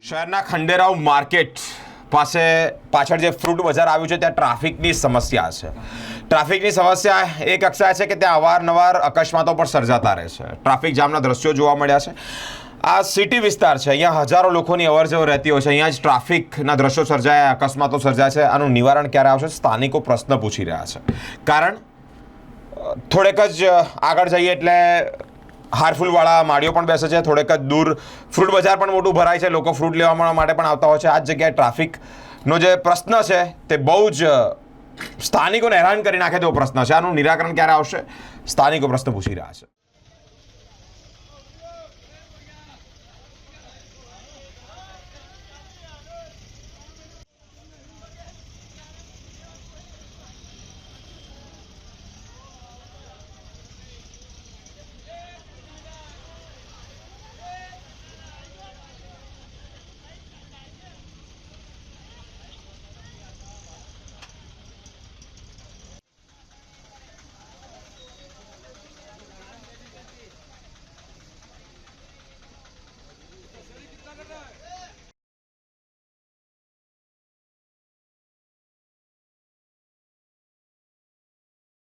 શહેરના ખંડેરાવ માર્કેટ પાસે પાછળ જે ફ્રૂટ બજાર આવ્યું છે ત્યાં ટ્રાફિકની સમસ્યા છે. ટ્રાફિકની સમસ્યા એ કક્ષાએ છે કે ત્યાં અવારનવાર અકસ્માતો પણ સર્જાતા રહે છે. ટ્રાફિક જામના દ્રશ્યો જોવા મળ્યા છે. આ સિટી વિસ્તાર છે, અહીંયા હજારો લોકોની અવરજવર રહેતી હોય છે. અહીંયા જ ટ્રાફિકના દ્રશ્યો સર્જાય, અકસ્માતો સર્જાય છે. આનું નિવારણ ક્યારે આવશે? સ્થાનિકો પ્રશ્ન પૂછી રહ્યા છે. કારણ થોડેક જ આગળ જઈએ એટલે હારફૂલવાળા માળીઓ પણ બેસે છે. થોડેક જ દૂર ફ્રૂટ બજાર પણ મોટું ભરાય છે. લોકો ફ્રૂટ લેવા માટે પણ આવતા હોય છે. આ જ જગ્યાએ ટ્રાફિકનો જે પ્રશ્ન છે તે બહુ જ સ્થાનિકોને હેરાન કરી નાખે તેવો પ્રશ્ન છે. આનું નિરાકરણ ક્યારે આવશે? સ્થાનિકો પ્રશ્ન પૂછી રહ્યા છે.